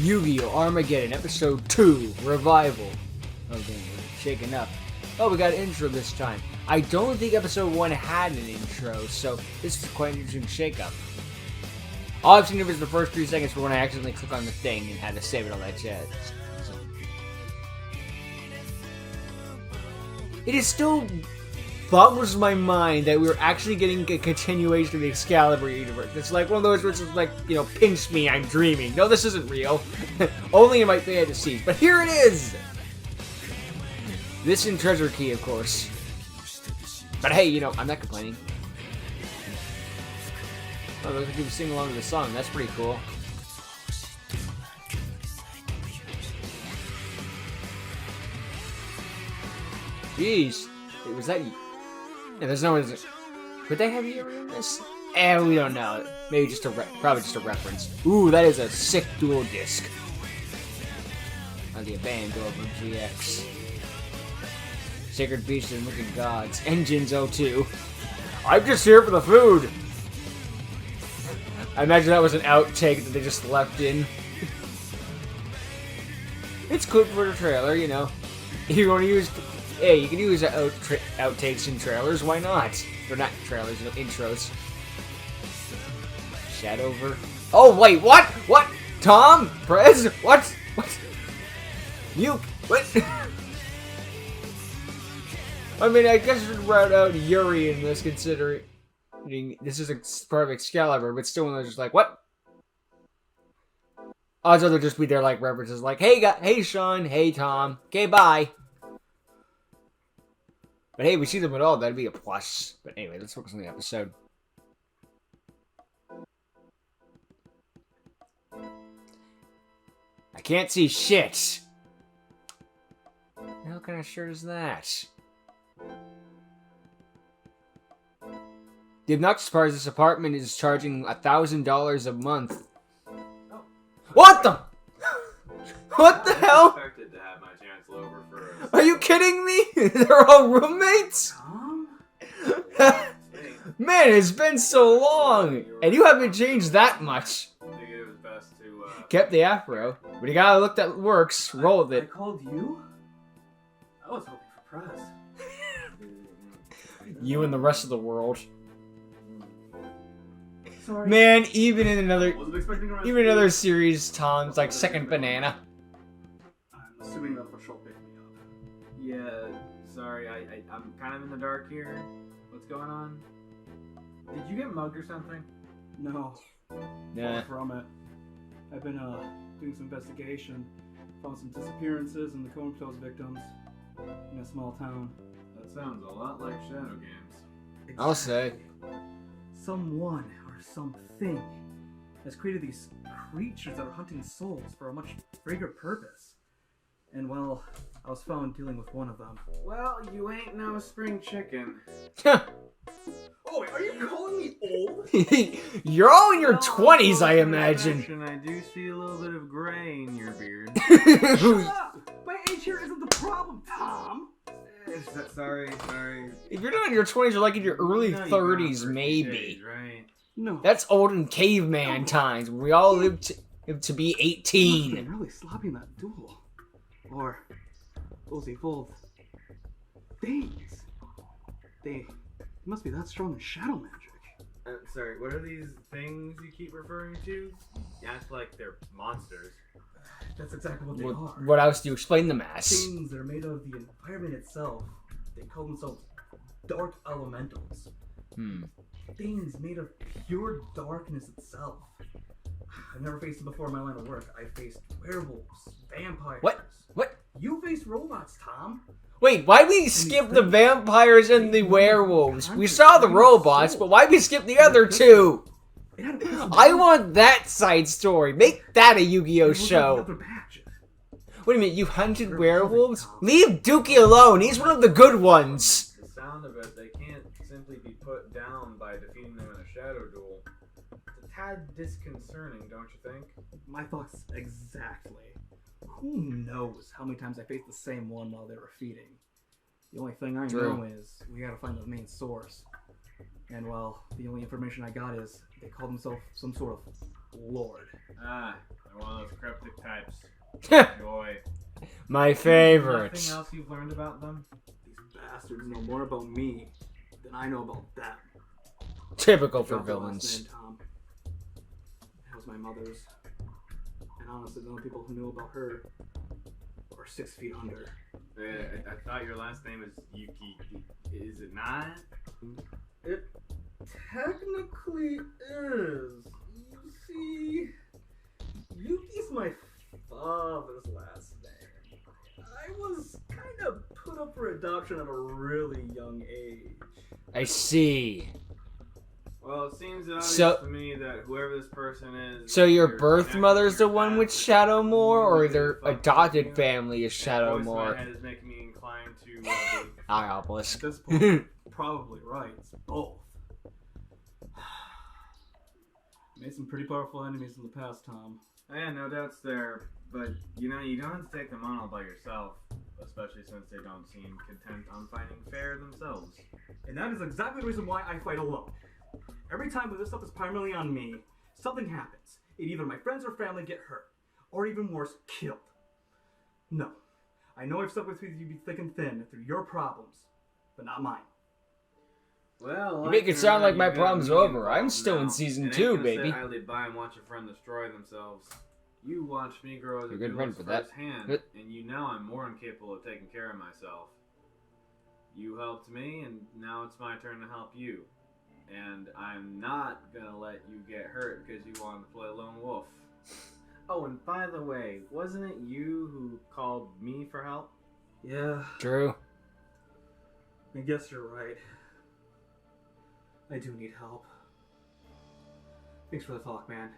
Yu-Gi-Oh! Armageddon, Episode 2, Revival. Oh, dang, we're shaking up. Oh, we got an intro this time. I don't think Episode 1 had an intro, so this is quite an interesting shake-up. All I've seen of it is the first 3 seconds for when I accidentally click on the thing and had to save it on that chat. So. It is still boggles my mind that we're actually getting a continuation of the Excalibur universe. It's like one of those which is like, you know, pinch me, I'm dreaming. No, this isn't real. Only in my fantasies. But here it is! This and Treasure Key, of course. But hey, you know, I'm not complaining. Oh, looks like you can sing along to the song. That's pretty cool. Jeez. Wait, was that you? Yeah, there's no one. Could they have you in this? We don't know. Maybe just probably just a reference. Ooh, that is a sick dual disc. On the abandoned over GX. Sacred Beasts and Wicked Gods. Engines 02. I'm just here for the food. I imagine that was an outtake that they just left in. It's good for the trailer, you know. If you want to use... Hey, you can use outtakes in trailers, why not? Or not trailers, you know, intros. Shadover. Oh, wait, what? What? Tom? Prez? What? What? You? What? I mean, I guess we should route out Yuri in this, considering this is a part of Excalibur, but still one of those just like, what? Odds are they'll just be there like references like, hey Sean, hey Tom, okay, bye. But hey, we see them at all, that'd be a plus. But anyway, let's focus on the episode. I can't see shit! How kind of shirt is that? The obnoxious part is this apartment is charging $1,000 a month. Oh. What the? What the hell? Expected to have my chance over for Are you kidding me? They're all roommates? Man, it's been so long, and you haven't changed that much. I think it was best to Kept the afro, but you gotta look that works. Roll with it. I called you? I was hoping for press. You and the rest of the world. Sorry. Man, even in another series, Tom's like second banana. I'm assuming that she'll pick me up. Yeah, sorry, I'm kind of in the dark here. What's going on? Did you get mugged or something? No. Nah. Far from it. I've been doing some investigation. Found some disappearances and the comatose victims in a small town. That sounds a lot like Shadow Games. I'll say. Someone or something has created these creatures that are hunting souls for a much bigger purpose. And well, I was found dealing with one of them. Well, you ain't no spring chicken. Oh, wait, are you calling me old? You're all in your 20s, I imagine. I do see a little bit of gray in your beard. Shut up! My age here isn't the problem, Tom! Sorry. If you're not in your 20s, you're like in your early 30s, maybe. Days, right? No. That's old in caveman times, when we all lived to be 18. I'm really sloppy in that duel. Or those evolved things. They must be that strong in shadow magic. Sorry, what are these things you keep referring to? You act like they're monsters. That's exactly what they are. What else do you explain them as? Things that are made of the environment itself. They call themselves dark elementals. Things made of pure darkness itself. I've never faced it before in my line of work. I faced werewolves, vampires. What? You faced robots, Tom. Wait, why'd we skip the vampires and the werewolves? We saw the robots, but why'd we skip the other two? I want that side story. Make that a Yu-Gi-Oh show. Wait a minute, you hunted werewolves? Leave Dookie alone, he's one of the good ones. The sound of it, they can't simply be put down by defeating them in a shadow duel. It's a tad disconcerting, don't you think? My thoughts exactly. Who knows how many times I faced the same one while they were feeding? The only thing I know is we gotta find the main source. And well, the only information I got is they call themselves some sort of lord. Ah, they're one of those cryptic types. Joy. My favorite. Nothing else you've learned about them? These bastards know more about me than I know about them. Typical for Drop the last villains. name, Tom. That was my mother's. And honestly, the only people who knew about her are 6 feet under. I thought your last name is Yuki. Is it not? It technically is. You see, Yuki's my father's last name. I was kind of put up for adoption at a really young age. I see. Well, it seems obvious So- to me that whoever this person is... So your you're birth connected mother's to the your one with past, Shadow More, or you're their fucking adopted with family is And Shadow the voice in More? my head is making me inclined to... Hi, At Obelisk. this point, probably right. It's both. Made some pretty powerful enemies in the past, Tom. Yeah, no doubts there. But, you know, you don't have to take them on all by yourself. Especially since they don't seem content on fighting fair themselves. And that is exactly the reason why I fight alone. Every time when this stuff is primarily on me, something happens. Either my friends or family get hurt, or even worse, killed. No. I know I've stuck with you thick and thin through your problems, but not mine. Well, You make it sound like my problem's over. I'm involved still in now. season It ain't 2, gonna baby. sit idly by and watch a friend destroy themselves. You watched me grow as You're a a good friend duelist for that. firsthand, Good. and you know I'm more than capable of taking care of myself. You helped me, and now it's my turn to help you. And I'm not gonna let you get hurt because you wanted to play lone wolf. Oh, and by the way, wasn't it you who called me for help? Yeah, True. I guess you're right. I do need help. Thanks for the talk, man.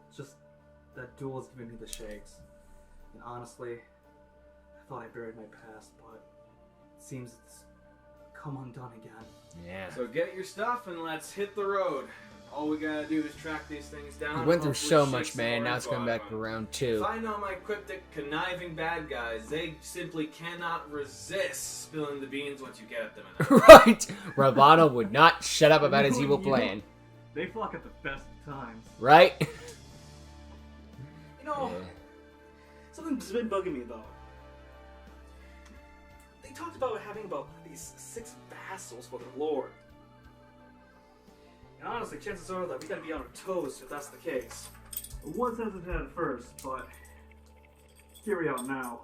It's just that duel is giving me the shakes. And honestly, I thought I buried my past, but it seems it's come undone again. Yeah. So get your stuff and let's hit the road. All we gotta do is track these things down. We went through hopefully so shake much, some man. more Now it's info coming out back of to them. round If 2. I know my cryptic, conniving bad guys, they simply cannot resist spilling the beans once you get at them. Right. Ravana would not shut up about his evil plan. They flock at the best of times. Right? You know, Yeah. something's been bugging me though. They talked about having about these 6 vassals for their lord. And honestly, chances are that we gotta be on our toes if that's the case. I was hesitant at first, but here we are now.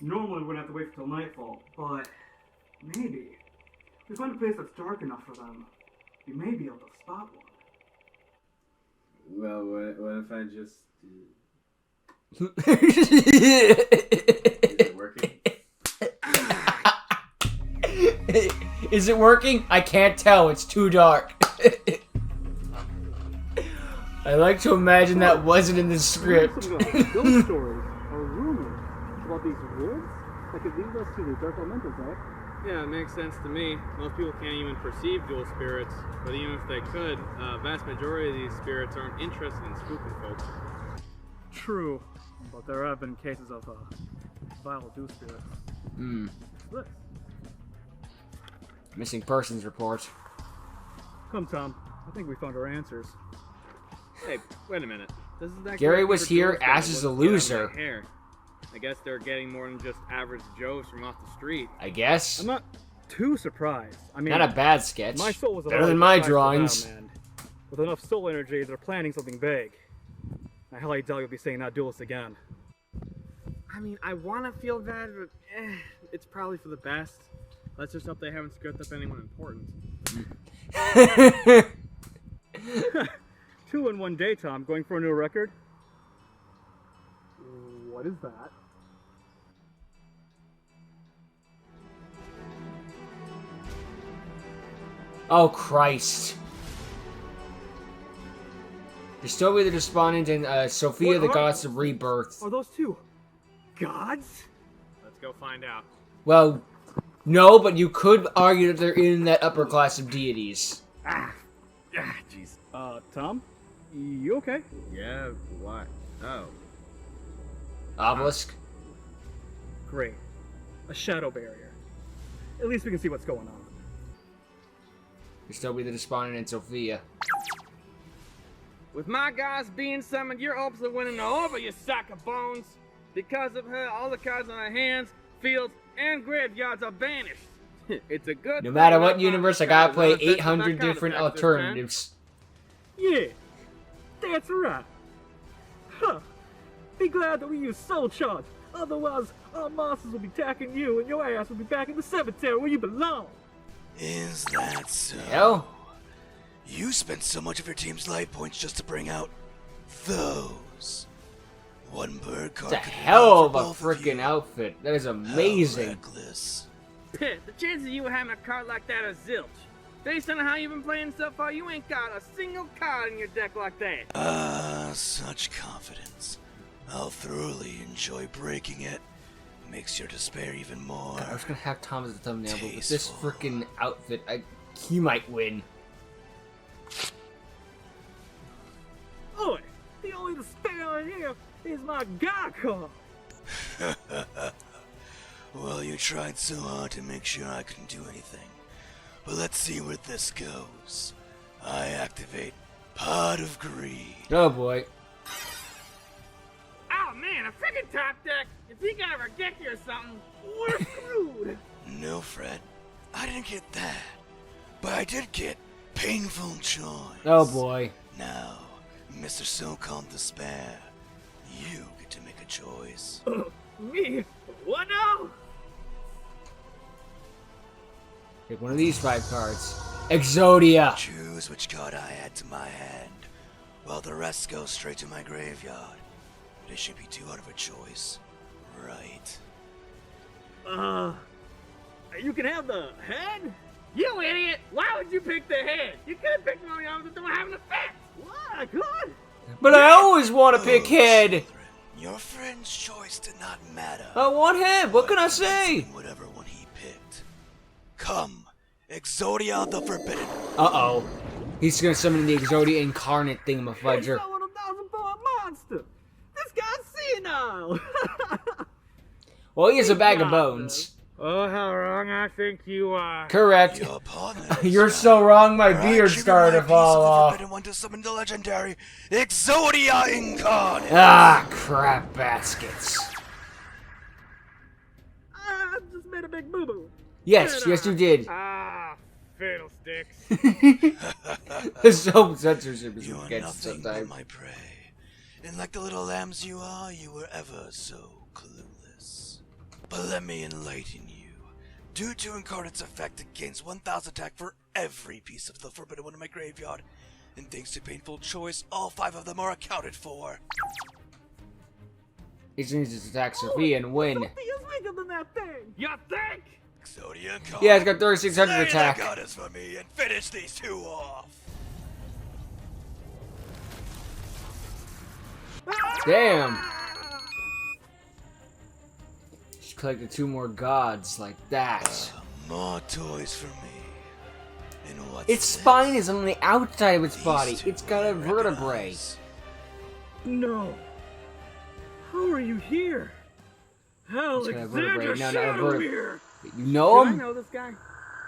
Normally we're gonna have to wait until nightfall, but maybe if we find a place that's dark enough for them, we may be able to spot one. Well, what if I just... Is it working? Is it working? I can't tell. It's too dark. I like to imagine that wasn't in the script. Some ghost stories or rumors about these woods that could lead us to the dark elementals, right? Yeah, it makes sense to me. Most people can't even perceive dual spirits, but even if they could, vast majority of these spirits aren't interested in spooking folks. True, but there have been cases of vile dual spirits. Look, Missing persons report. come Tom, I think we found our answers. Hey, wait a minute. This is actually Gary what was Peter here, Duel's guy Ash is a was getting loser. my hair. I guess they're getting more than just average Joes from off the street. I guess. I'm not too surprised. I mean, Not a bad sketch. my soul was Better than my surprised for drawings. them, and with enough soul energy, they're planning something big. I highly doubt you'll be seeing that duelist again. I mean, I want to feel bad, but it's probably for the best. Let's just hope they haven't screwed up anyone important. 2 in 1 day, Tom. Going for a new record? What is that? Oh, Christ. Dystopia the Despondent and Sophia What the are- Goddess of Rebirth. Are those 2 gods? Let's go find out. Well, no, but you could argue that they're in that upper class of deities. Jeez. Tom? You okay? Yeah, what? Oh. Obelisk? Great. A shadow barrier. At least we can see what's going on. You're still be the despondent and Sophia. With my guys being summoned, your hopes of winning are over, you sack of bones. Because of her, all the cards on our hands, fields, and graveyards are banished. It's a good No matter thing what that universe, I Armageddon gotta is play unaffected by 800 counter different attacks this time. alternatives. Yeah, that's right. Huh. Be glad that we use Soul Charge. Otherwise, our monsters will be attacking you and your ass will be back in the cemetery where you belong. Is that so? Hell? You spent so much of your team's life points just to bring out those. One bird card. It's a could hell of enough a for both freaking you. outfit. That is How amazing. reckless. The chances of you having a card like that are zilch. Based on how you've been playing so far, you ain't got a single card in your deck like that. Such confidence. I'll thoroughly enjoy breaking it. Makes your despair even more. I was gonna have Tom as the thumbnail, but with this Tasteful. freaking outfit, he might win. Oi, the only despair in here is my God card. Well, you tried so hard to make sure I couldn't do anything. But let's see where this goes. I activate Pot of Greed. Oh boy. Oh man, a freaking top deck! If he got ridiculous or something, we're screwed! No, Fred. I didn't get that. But I did get Painful Choice. Oh boy. Now, Mr. So-Called Despair, you get to make a choice. Me? What now? Pick one of these 5 cards. Exodia. Choose which card I add to my hand, while the rest goes straight to my graveyard. But it should be too hard of a choice, right? You can have the head? You idiot! Why would you pick the head? You could have picked one of the others that don't have an effect! What? I could? But I always want to pick Oh, head. children, your friend's choice did not matter. I want head. What can I say? Whatever one he picked. Come, Exodia the Forbidden. Uh-oh. He's gonna summon the Exodia incarnate thingamafudger. Someone 1,000-pound monster. This guy's senile. Well, he is a bag of bones. Oh, how wrong I think you are. Correct. Your partner. You're so wrong, my beard started to fall off. Forbidden one to summon the legendary Exodia Incarnate. Ah, crap baskets. I just made a big boo-boo. Yes, yes you did. Ah, fiddlesticks. The self-censorship is You are against nothing but sometimes. my prey. And like the little lambs you are, you were ever so clueless. But let me enlighten you. Due to Incarnate's effect, it gains 1,000 attack for every piece of the Forbidden One in my graveyard. And thanks to Painful Choice, all 5 of them are accounted for. He needs to attack Sophia and win. Sophia's weaker than that thing. You think? Exodia Incarnate. Yeah, it's got 3,600 Slay attack. the goddess for me and finish these 2 off. Damn. She collected 2 more gods like that. More toys for me. And what's Its this? spine is on the outside of its These body. 2 It's got a I vertebrae. recognize. No. How are you here? It's got a Alexander vertebrae. No, not a Shadowmere. You know Do I him? know this guy?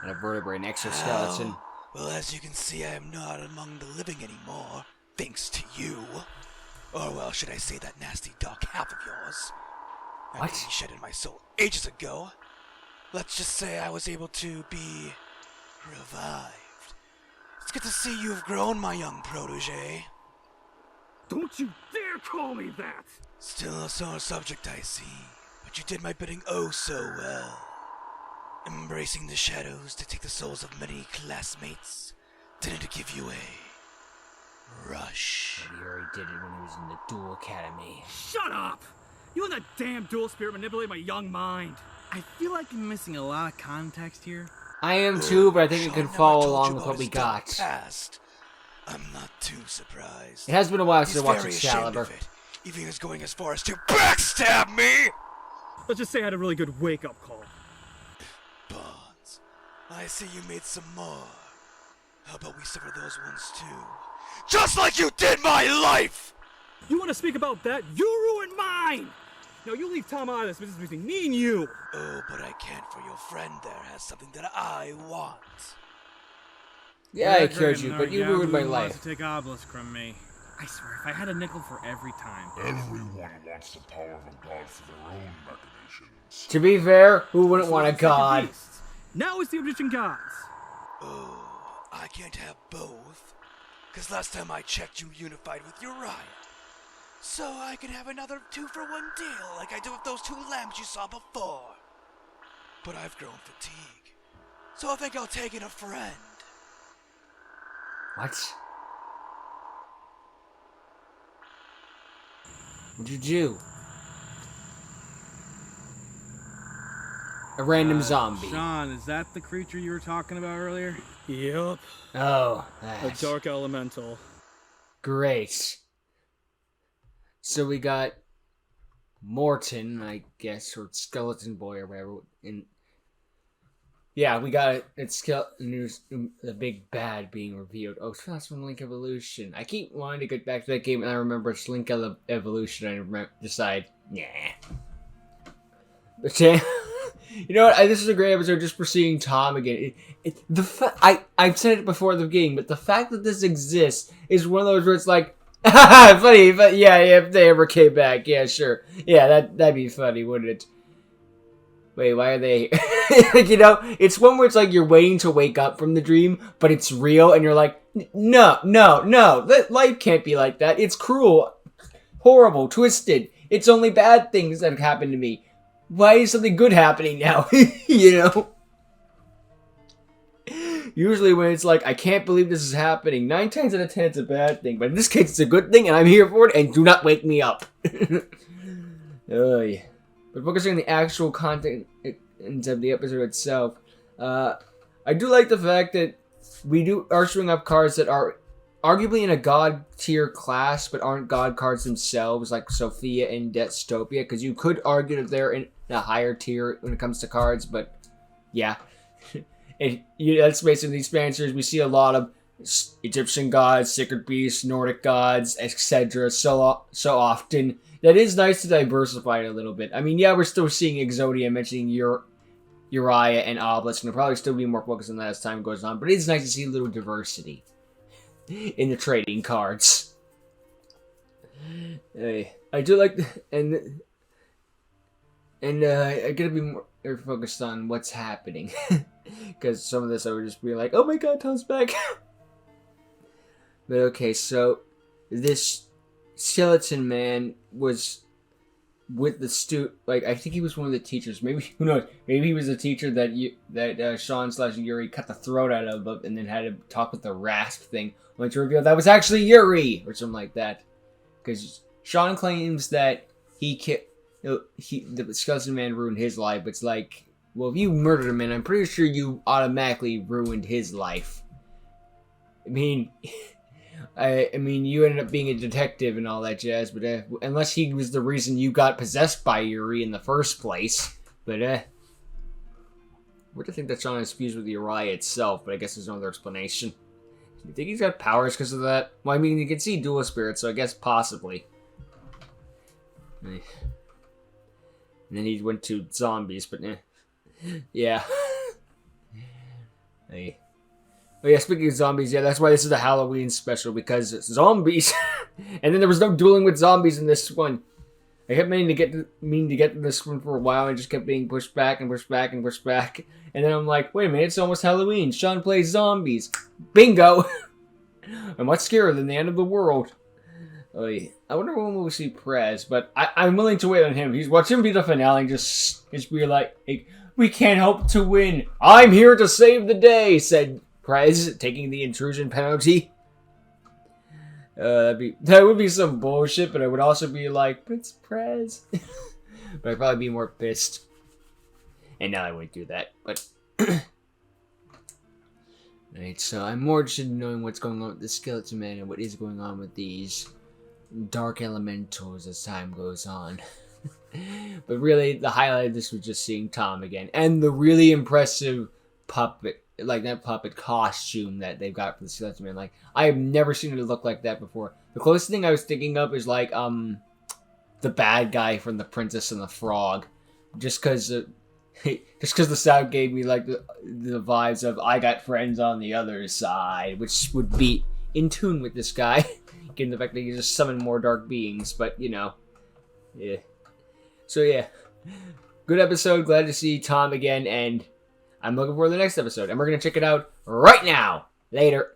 And a vertebrae, an exoskeleton. Oh, well, as you can see, I am not among the living anymore, thanks to you. Or, well, should I say that nasty dark half of yours? What? After you shedded my soul ages ago. Let's just say I was able to be revived. It's good to see you've grown, my young protege. Don't you dare call me that! Still a sore subject, I see. But you did my bidding oh so well. Embracing the shadows to take the souls of many classmates. Didn't it give you a rush? He already did it when he was in the Duel Academy. Shut up! You and that damn dual spirit manipulate my young mind. I feel like I'm missing a lot of context here. I am too, but I think it Sean can never follow told along you with about what we his dark got. past. I'm not too surprised. It has been a while He's since I watched very ashamed Excalibur. of it, even is going as far as to backstab me! Let's just say I had a really good wake-up call. Bonds, I see you made some more. How about we sever those ones too? Just like you did my life! You want to speak about that? You ruined mine! Now you leave Tom out of this business between me and you! Oh, but I can't, for your friend there has something that I want. Yeah, I You're killed great, you, Menard. but you Yeah, ruined my everyone wants life. to take obelisk from me. I swear, if I had a nickel for every time. Everyone wants the power of a god for their own machinations. To be fair, who wouldn't want a Sacred god? beasts. Now it's the Egyptian gods. Oh, I can't have both. Cause last time I checked, you unified with Uriah. So I can have another 2-for-1 deal like I did with those 2 lambs you saw before. But I've grown fatigue. So I think I'll take in a friend. What? What'd you do? A random zombie. Sean, is that the creature you were talking about earlier? Yep. Oh, A that's dark elemental. great. So we got Morton, I guess, or Skeleton Boy or whatever. And yeah, we got the big bad being revealed. Oh, so that's from Link Evolution. I keep wanting to get back to that game, and I remember it's Link Evolution, and I decide, nah. But yeah, you know what? This is a great episode just for seeing Tom again. I've said it before the game, but the fact that this exists is one of those where it's like, funny, but yeah, if they ever came back, yeah, sure. Yeah, that'd be funny, wouldn't it? Wait, why are they... you know, it's one where it's like you're waiting to wake up from the dream, but it's real, and you're like, no, life can't be like that. It's cruel, horrible, twisted. It's only bad things that have happened to me. Why is something good happening now? You know? Usually when it's like, I can't believe this is happening, 9 times out of 10 it's a bad thing, but in this case it's a good thing, and I'm here for it, and do not wake me up. Oh, yeah. But focusing on the actual content of the episode itself, I do like the fact that we are showing up cards that are arguably in a god tier class, but aren't god cards themselves, like Sophia and Dystopia, because you could argue that they're in a higher tier when it comes to cards, but yeah. That's basically these Spanish. We see a lot of Egyptian gods, sacred beasts, Nordic gods, etc. so often. That is nice to diversify it a little bit. I mean, yeah, we're still seeing Exodia mentioning Uriah and Obelisk, and there'll probably still be more focus on that as time goes on, but it is nice to see a little diversity in the trading cards. I do like, and I gotta be more focused on what's happening, because some of this I would just be like, oh my god, Tom's back. But okay, so this skeleton man was with the I think he was one of the teachers. Maybe, who knows? Maybe he was a teacher that Sean/Yuri cut the throat out of, and then had to talk with the rasp thing, only to reveal that was actually Yuri or something like that. Because Sean claims that the skeleton man ruined his life. But it's like, well, if you murdered a man, I'm pretty sure you automatically ruined his life. I mean. I mean, you ended up being a detective and all that jazz, but unless he was the reason you got possessed by Yuri in the first place. But I would think that Sean is fused with Uriah itself, but I guess there's no other explanation. Do you think he's got powers because of that? Well, I mean, you can see dual spirits, so I guess possibly. And then he went to zombies, but yeah. Hey. Oh yeah, speaking of zombies, yeah, that's why this is a Halloween special, because it's zombies. And then there was no dueling with zombies in this one. I kept meaning to get to this one for a while, and just kept being pushed back and pushed back and pushed back. And then I'm like, wait a minute, it's almost Halloween. Sean plays zombies. Bingo! I'm much scarier than the end of the world. Oh yeah. I wonder when we'll see Prez, but I'm willing to wait on him. Watch him be the finale and just be like, hey, we can't help to win. I'm here to save the day, said Prez, taking the intrusion penalty. That would be some bullshit, but I would also be like, but it's Prez. But I'd probably be more pissed. And now I wouldn't do that, but... Right, so I'm more interested in knowing what's going on with the Skeleton Man and what is going on with these dark elementals as time goes on. But really, the highlight of this was just seeing Tom again. And the really impressive puppet, like that puppet costume that they've got for the Skeleton Man. Like, I have never seen it look like that before. The closest thing I was thinking of is like, the bad guy from The Princess and the Frog. Just because Just because the sound gave me like the vibes of I got friends on the other side, which would be in tune with this guy, given the fact that he just summoned more dark beings. But you know, yeah. So yeah, good episode. Glad to see Tom again, and I'm looking forward to the next episode. And we're gonna check it out right now. Later.